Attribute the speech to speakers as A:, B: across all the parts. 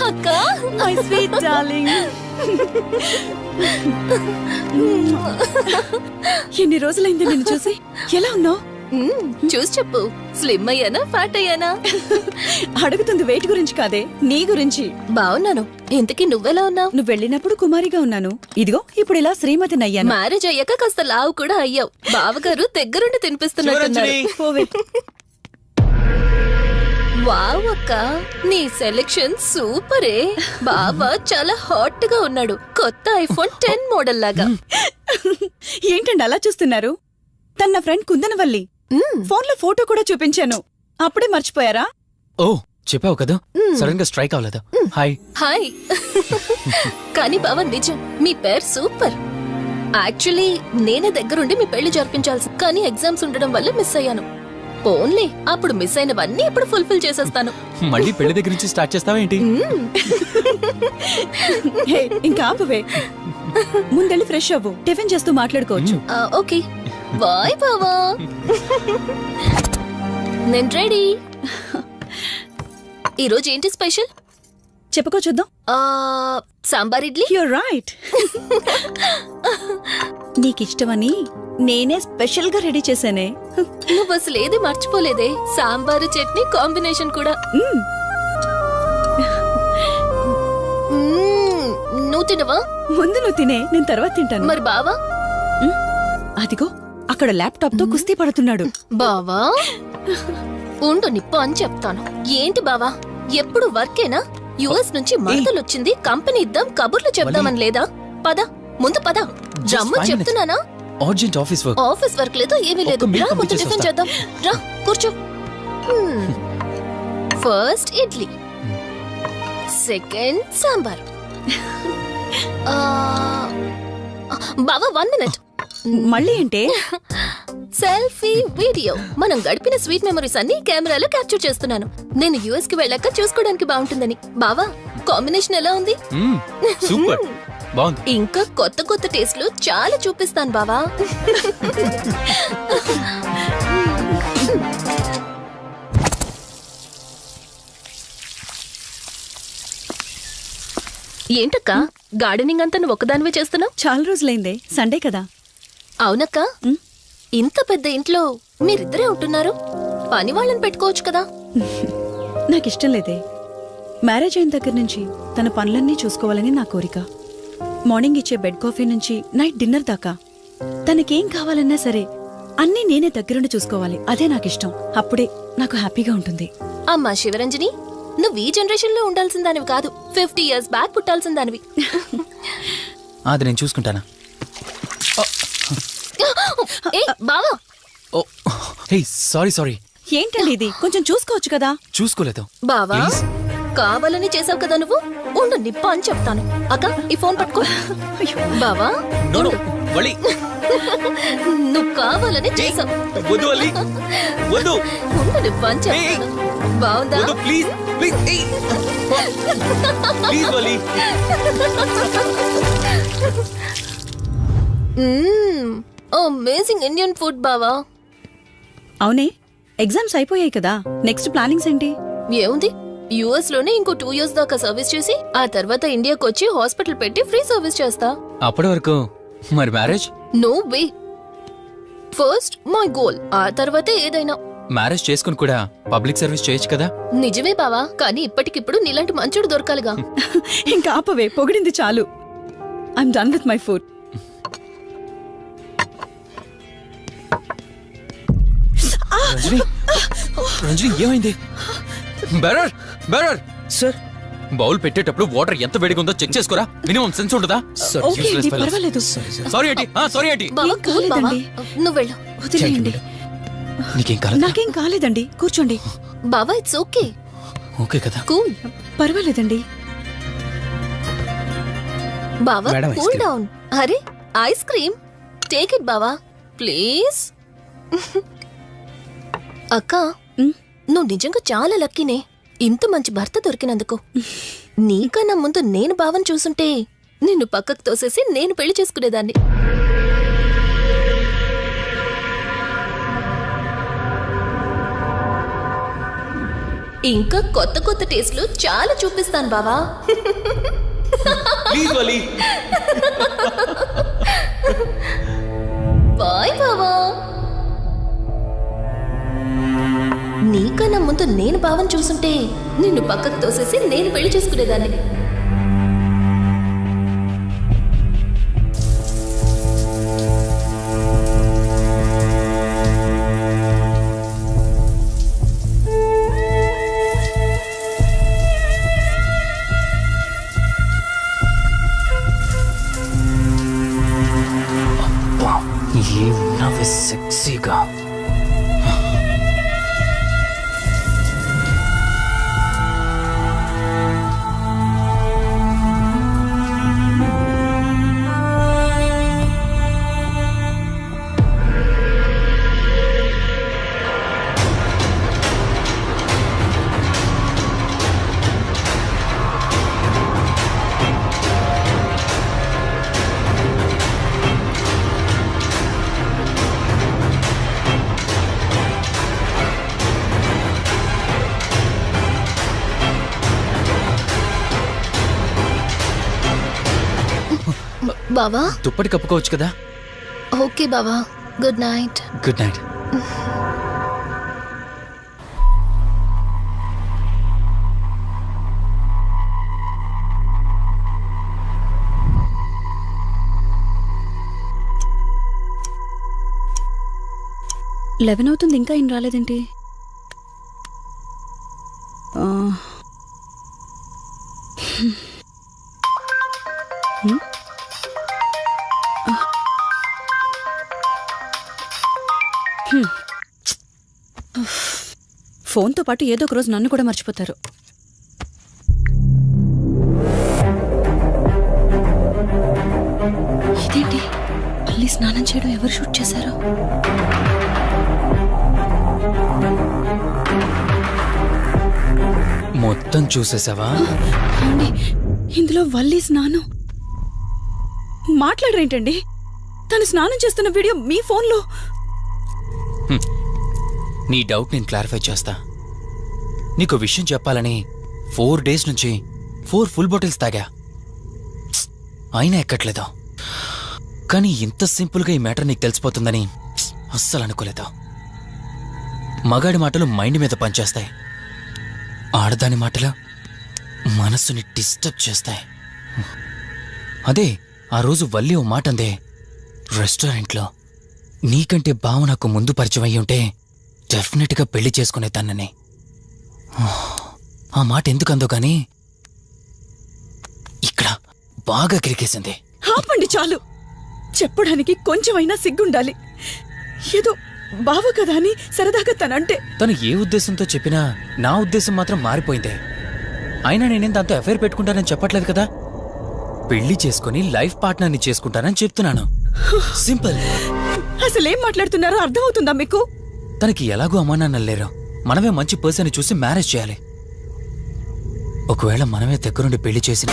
A: అక్క, my sweet darling. ఎన్ని రోజులైంది నిన్ను చూసి. ఎలా ఉన్నావు?
B: చూసి చెప్పు. స్లిమ్ అయ్యానా, ఫ్యాట్ అయ్యానా?
A: అడుగుతుంది వెయిట్ గురించి కాదే, నీ గురించి.
B: బాగున్నాను. ఇంతకీ నువ్వెలా ఉన్నావు?
A: నువ్వు వెళ్ళినప్పుడు కుమారిగా ఉన్నాను, ఇదిగో ఇప్పుడు ఇలా శ్రీమతిని అయ్యాను.
B: మ్యారేజ్ అయ్యాక కాస్త లావు కూడా అయ్యావు. బావగారు దగ్గరుండి తినిపిస్తున్నారు. వావ్ అక్క, నీ సెలెక్షన్ సూపరే. బావ చాలా హాట్ గా ఉన్నాడు, కొత్త ఐఫోన్ 10 మోడల్ లాగా.
A: ఏంటండి అలా చూస్తున్నారు? తన నా ఫ్రెండ్ కుందనవల్లి. ఫోన్ లో ఫోటో కూడా చూపించాను, అప్పుడే మర్చిపోయారా?
C: ఓ చెప్పావు కదా, సడన్ గా స్ట్రైక్ అవ్వలేదు. Hi
B: hi. కానీ బావ నిజం, మీ పేరు సూపర్. యాక్చువల్లీ నేనే దగ్గరుండి మీ పెళ్లి జరిపించాల్సి, కానీ ఎగ్జామ్స్ ఉండడం వల్ల మిస్ అయ్యాను. ఓన్లీ అప్పుడు మిస్ అయినవన్నీ ఇప్పుడు ఫుల్ఫిల్ చేసేస్తాను.
C: మళ్ళీ పెళ్లి దగ్గర నుంచి స్టార్ట్ చేస్తావా ఏంటి?
A: ఇంకా ఆపవే, ముందెళ్ళి ఫ్రెష్ అవ్వు, టిఫిన్ చేస్తూ మాట్లాడుకోవచ్చు.
B: ఓకే బాయ్ బావా. నేను రెడీ. ఈరోజు ఏంటి స్పెషల్
A: చెప్పుకో చూద్దాం.
B: సాంబార్ ఇడ్లీ.
A: You're right. నీకిష్టమని నేనే స్పెషల్ గా రెడీ చేశానే.
B: నువ్వు అసలు ఏది మర్చిపోలేదే, సాంబారు చట్నీ కాంబినేషన్ కూడా. నువ్వు తినవా?
A: ముందు నువ్వు తినే, నేను తర్వాత తింటాను.
B: మరి బావా?
A: అదిగో అక్కడ ల్యాప్టాప్ తో కుస్తీ పడుతున్నాడు.
B: బావా ఉండు, నిప్పు అని చెప్తాను. ఏంటి బావా, ఎప్పుడు వర్కేనా? యుఎస్ నుంచి మరదలు వచ్చింది, కంపెనీ ఇద్దాం, కబుర్లు చెప్దామని లేదా? పద ముందు పద. రమ్ము చెప్తున్నానా?
C: Urgent office work.
B: Office work లేదు, ఏమీ లేదు. రా ముందు టిఫిన్ చేద్దాం. రా కూర్చో. First idli, second sambar. బావా 1 మినిట్.
A: మళ్ళీ అంటే?
B: Selfie video. మనం గడిపిన స్వీట్ మెమరీస్ అన్ని కెమెరాలో క్యాప్చర్ చేస్తున్నాను. నేను యుఎస్ కి వెళ్ళాక చూసుకోవడానికి బాగుంటుందని. బావా కాంబినేషన్ ఎలా ఉంది?
C: సూపర్ బాగుంది.
B: ఇంకా కొత్త కొత్త టేస్ట్లు చాలా చూపిస్తాను బావా. ఏంటక్క, గార్డెనింగ్ అంతా నువ్వు ఒక్కదానివే చేస్తున్నావు?
A: చాలా రోజులైందే, సండే కదా.
B: అవునక్క, ఇంత పెద్ద ఇంట్లో మీరిద్దరే ఉంటున్నారు, పని వాళ్ళని పెట్టుకోవచ్చు కదా.
A: నాకిష్టం లేదే. మ్యారేజ్ అయిన దగ్గర నుంచి తన పనులన్నీ చూసుకోవాలని నా కోరిక. మార్నింగ్ ఇచ్చే బెడ్ కాఫీ నుంచి నైట్ డిన్నర్ దాకా తనకేం కావాలన్నా సరే అన్నీ నేనే దగ్గరుండి చూసుకోవాలి. అదే నాకిష్టం. అప్పుడే నాకు హ్యాపీగా ఉంటుంది.
B: అమ్మా శివరంజని, నువ్వు ఈ జనరేషన్ లో ఉండాల్సిన దానివి కాదు, 50 years బ్యాక్ పుట్టాల్సిన దానివి.
C: అది నేను చూసుకుంటానా?
B: బావా.
C: Hey sorry sorry.
A: ఏంటండి ఇది, కొంచెం చూసుకోవచ్చు కదా.
C: చూసుకోలేదు
B: బావా, కావాలని చేసావు కదా నువ్వు. ఉండు నిప్ప అని చెప్తాను. అక్క ఈ ఫోన్ పట్టుకో. బావా నువ్వు కావాలని చేసావు. ఉండు నిప్ప అని చెప్తాను. బావుందా? అమేజింగ్ ఇండియన్ ఫుడ్ బావా.
A: అవునే, ఎగ్జామ్స్ అయిపోయాయి కదా, నెక్స్ట్ ప్లానింగ్స్ ఏంటి?
B: ఏముంది, యుఎస్ లోనే ఇంకో 2 years దాకా సర్వీస్ చేసి ఆ తర్వాత ఇండియాకి వచ్చి హాస్పిటల్ పెట్టి ఫ్రీ సర్వీస్ చేస్తా.
C: అప్పటి వరకు మరి marriage?
B: No way. First my goal, ఆ తర్వాతే ఏదైనా.
C: మ్యారేజ్ చేసుకుని కూడా పబ్లిక్ సర్వీస్ చేయొచ్చు కదా.
B: నిజమే బావా, కానీ ఇప్పటికిప్పుడు నీలాంటి మంచుడు దొరకాలిగా.
A: ఇంకా ఆపవే, పొగిడింది చాలు. I'm done with my food.
C: Ranjani ఏమైంది? బెరర్ బెరర్ సార్, బౌల్ పెట్టేటప్పుడు వాటర్ ఎంత వేడిగా ఉందో చెక్ చేసుకోరా. మినిమం సెన్స్ ఉంటుందా?
A: పర్వాలేదు.
C: సారీ ఏంటి, సారీ ఏంటి.
B: బావా,
A: ఏం కాలేదండి.
B: నువ్వు వెళ్ళు.
A: వదిలేయండి.
C: నీకేం కాలేదు?
A: నాకేం కాలేదండి, కూర్చోండి.
B: బావా ఇట్స్ ఓకే.
C: ఓకే కదా?
B: కూల్.
A: పర్వాలేదండి.
B: బావా
D: madam, ice
B: cool
D: cream.
B: Down. అరే ఐస్ క్రీమ్, టేక్ ఇట్ బావా ప్లీజ్. అక్క,
A: ఉమ్,
B: నువ్వు నిజంగా చాలా లక్కీనే, ఇంత మంచి భర్త దొరికినందుకు. నీకన్నా ముందు నేను బావని చూసుంటే నిన్ను పక్కకు తోసేసి నేను పెళ్లి చేసుకునేదాన్ని. ఇంకా కొత్త కొత్త టేస్ట్లు చాలా చూపిస్తాను బావా.
C: Please Vali.
B: బాయ్ బావా. నీకన్నా ముందు నేను బావని చూసుంటే నిన్ను పక్కకు తోసేసి నేను పెళ్లి చేసుకునేదాన్ని.
C: ఏమన్నావే సెక్సీగా?
B: బావా
C: దుప్పటి కప్పుకోవచ్చు కదా?
B: ఓకే బావా, good night.
C: Good night.
A: Eleven అవుతుంది, ఇంకా ఏం రాలేదేంటి? ఆ, హ్మ్. హ్మ్. ఫోన్తో పాటు ఏదో ఒక రోజు నన్ను కూడా మర్చిపోతారు. ఇదేంటి, మళ్ళీ స్నానం చేయడం ఎవరు షూట్ చేశారు?
C: మొత్తం చూసేసావా?
A: ఏమండి, ఇందులో వల్లి స్నానం మాట్లాడరేంటండి? తను స్నానం చేస్తున్న వీడియో మీ ఫోన్లో.
C: నీ డౌట్ నేను క్లారిఫై చేస్తా. నీకు విషయం చెప్పాలని 4 days నుంచి 4 full బాటిల్స్ తాగా, అయినా ఎక్కట్లేదు. కానీ ఇంత సింపుల్గా ఈ మ్యాటర్ నీకు తెలిసిపోతుందని అస్సలు అనుకోలేదు. మగాడి మాటలు మైండ్ మీద పనిచేస్తాయి, ఆడదాని మాటలు మనస్సుని డిస్టర్బ్ చేస్తాయి. అదే ఆ రోజు వల్లి ఓ మాట అందే రెస్టారెంట్లో, నీకంటే బావ నాకు ముందు పరిచయం అయ్యి ఉంటే డెఫినెట్గా పెళ్లి చేసుకునేదాన్నని. ఆ మాట ఎందుకందో కానీ ఇక్కడ బాగా కిరికేసింది.
A: ఆపండి చాలు, చెప్పడానికి కొంచెమైనా సిగ్గుండాలి. ఏదో బావ కదా అని సరదాగా తనంటే.
C: తను ఏ ఉద్దేశంతో చెప్పినా నా ఉద్దేశం మాత్రం మారిపోయిందే. అయినా నేనేం దాంతో అఫైర్ పెట్టుకుంటానని చెప్పట్లేదు కదా, పెళ్లి చేసుకుని లైఫ్ పార్ట్నర్ని చేసుకుంటానని చెప్తున్నాను. సింపుల్.
A: అసలేం మాట్లాడుతున్నారో అర్థమవుతుందా మీకు?
C: తనకి ఎలాగో అమ్మా నాన్నలు లేరు, మనమే మంచి పర్సన్ చూసి మ్యారేజ్ చేయాలి. ఒకవేళ మనమే దగ్గరుండి పెళ్లి చేసిన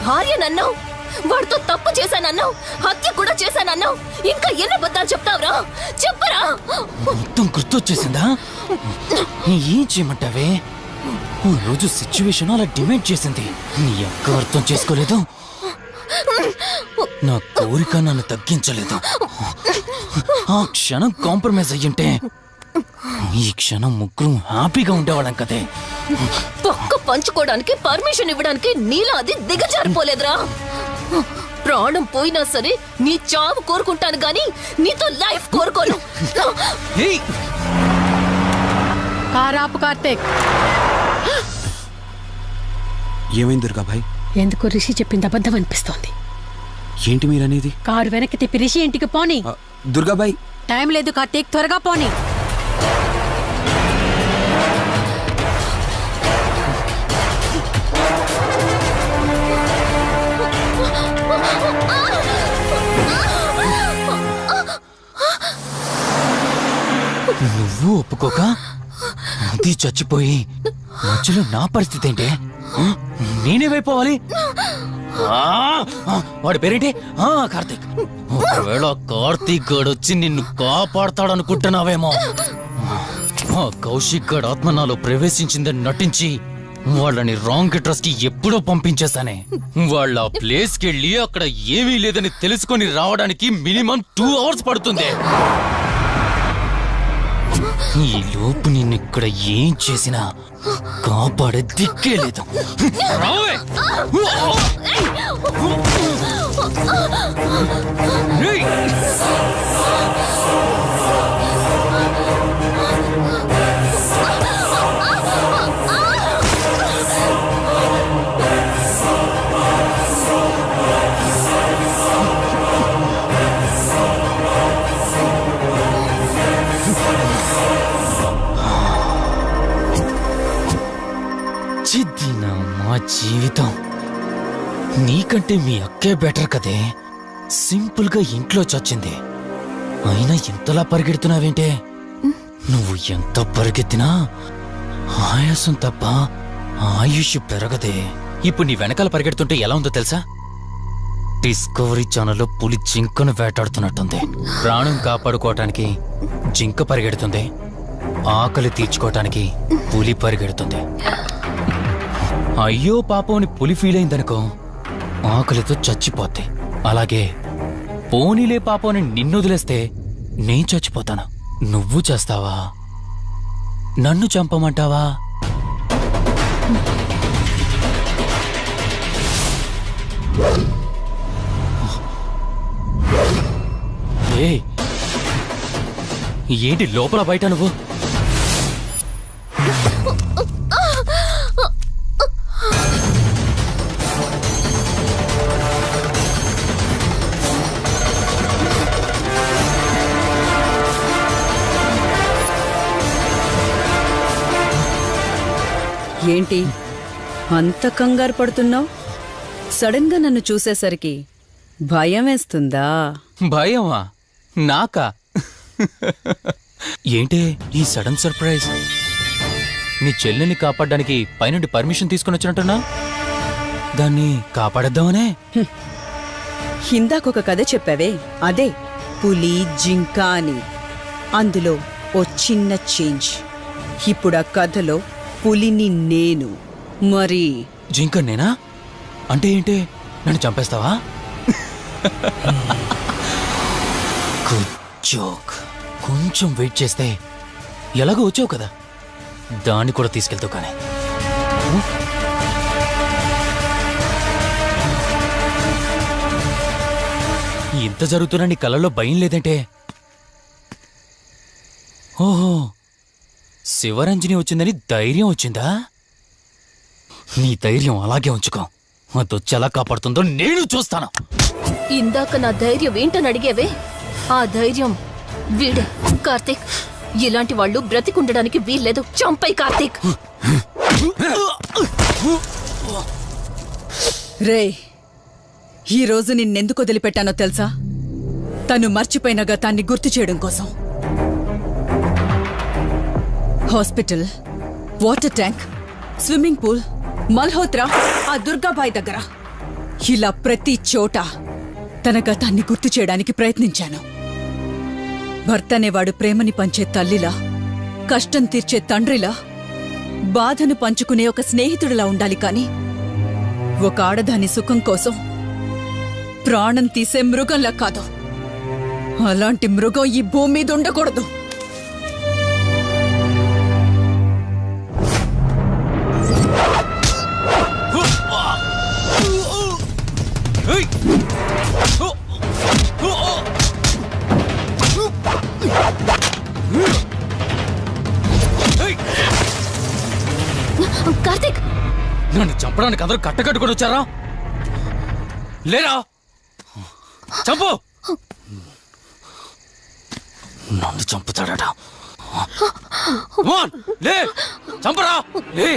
B: భార్యనన్నావు, వాడితో తప్పు చేశానన్నావు, హత్య కూడా చేశానన్నావు. ఇంకా ఎన్ని అబద్ధాలు చెప్తావురా? చెప్పరా?
C: మొత్తం గుర్తొచ్చేసిందా? ఏం చేయమంటావే? ఓ రోజు సిచ్యువేషన్ అలా డిమాండ్ చేసింది. నీ అక్క అర్థం చేసుకోలేదు, నా కోరిక నన్ను తగ్గించలేదు. ఆ క్షణం కాంప్రమైజ్ అయ్యుంటే ఈ క్షణం ముగ్గురు హ్యాపీగా ఉండేవాళ్ళం కదే.
B: పక్క పంచుకోవడానికి పర్మిషన్ ఇవ్వడానికి నీలా అది దిగజారిపోలేదురా. ప్రాణం పోయినా సరే నీ చావు కోరుకుంటాను గాని నీతో లైఫ్ కోరుకోను.
C: ఏయ్!
D: కారాపు కార్తీక్,
E: ఏమైంది దుర్గాభాయ్?
D: ఎందుకు రిషి చెప్పింది అబద్ధం అనిపిస్తోంది.
E: ఏంటి మీరనేది?
D: కారు వెనక్కి తిప్పి రిషి ఇంటికి పోని.
E: దుర్గాభాయ్,
D: టైం లేదు కార్తీక్, త్వరగా పోని.
C: నువ్వు ఒప్పుకోక అది చచ్చిపోయి మధ్యలో నా పరిస్థితి ఏంటి? నేనేమైపోవాలి? వాడి పేరేంటి? కార్తీక్. ఒకవేళ కార్తీక్ గాడు వచ్చి నిన్ను కాపాడతాడనుకుంటున్నావేమో. కౌశిక్ గాడు ఆత్మ నాలో ప్రవేశించిందని నటించి వాళ్ళని రాంగ్ అడ్రస్ కి ఎప్పుడో పంపించేశానే. వాళ్ళ ప్లేస్ కి వెళ్ళి అక్కడ ఏమీ లేదని తెలుసుకొని రావడానికి మినిమం 2 hours పడుతుంది. ఈ లోపు నిన్నిక్కడ ఏం చేసినా కాపాడే దిక్కే లేదు. రావే! రేయ్! చిద్దినా మా జీవితం. నీకంటే మీ అక్కే బెటర్ కదే. సింపుల్ గా ఇంట్లో చచ్చింది, అయినా ఇంతలా పరిగెడుతున్నావేంటే? నువ్వు ఎంత పరిగెత్తినా ఆయాసం తప్ప ఆయుష్ పెరగదే. ఇప్పుడు నీ వెనకాల పరిగెడుతుంటే ఎలా ఉందో తెలుసా? డిస్కవరీ ఛానల్లో పులి జింకను వేటాడుతున్నట్టుంది. ప్రాణం కాపాడుకోవటానికి జింక పరిగెడుతుంది, ఆకలి తీర్చుకోవటానికి పులి పరిగెడుతుంది. అయ్యో పాపం అని పులి ఫీల్ అయిందనుకో, ఆకలితో చచ్చిపోద్ది. అలాగే పోనీలే పాపం అని నిన్ను వదిలేస్తే నేను చచ్చిపోతాను. నువ్వు చేస్తావా? నన్ను చంపమంటావా? ఏ ఏంటి లోపల బయట నువ్వు?
A: ఏంటి అంత కంగారు పడుతున్నావు? సడన్ గా నన్ను చూసేసరికి భయం వేస్తుందా?
C: భయమా? నాకా? ఏంటి ఈ సడన్ సర్ప్రైజ్? నీ చెల్లెల్ని కాపాడడానికి పైనుండి పర్మిషన్ తీసుకుని వచ్చినట్టున్నా? దాన్ని కాపాడేద్దామనే?
A: ఇందాకొక కథ చెప్పావే, అదే పులి జింక అని. అందులో ఓ చిన్న చేంజ్. ఇప్పుడు ఆ కథలో పులిని నేను. మరి
C: జింక నేనా? అంటే ఏంటి? నన్ను చంపేస్తావా? Good joke. కొంచెం వెయిట్ చేస్తే ఎలాగో వచ్చావు కదా, దాన్ని కూడా తీసుకెళ్తావు. కానీ ఇంత జరుగుతున్నా నీ కళ్ళల్లో భయం లేదంటే? ఓహో, శివరంజని వచ్చిందని ధైర్యం వచ్చిందా? నీ ధైర్యం అలాగే ఉంచుకో. అదొచ్చి ఎలా కాపాడుతుందో నేను చూస్తాను.
B: ఇందాక నా ధైర్యం ఏంటని అడిగేవే, ఆ ధైర్యం వీడే. కార్తీక్, ఇలాంటి వాళ్ళు బ్రతికుండడానికి వీల్లేదు. చంపై కార్తీక్.
A: రే, ఈరోజు నిన్నెందుకు వదిలిపెట్టానో తెలుసా? తను మర్చిపోయిన గతాన్ని గుర్తు చేయడం కోసం. Hospital, water tank, swimming pool, Malhotra, ఆ దుర్గాబాయ్ దగ్గర ఇలా ప్రతి చోట తన గతాన్ని గుర్తు చేయడానికి ప్రయత్నించాను. భర్త అనేవాడు ప్రేమని పంచే తల్లిలా, కష్టం తీర్చే తండ్రిలా, బాధను పంచుకునే ఒక స్నేహితుడిలా ఉండాలి కాని ఒక ఆడదాని సుఖం కోసం ప్రాణం తీసే మృగంలా కాదు. అలాంటి మృగం ఈ భూమి మీద ఉండకూడదు.
B: కార్తీక్,
C: నన్ను చంపడానికి అందరూ కట్టకట్టుకొని వచ్చారా? లేరా? చంపు! నన్ను చంపుతాడట. లే, చంపరా! లే!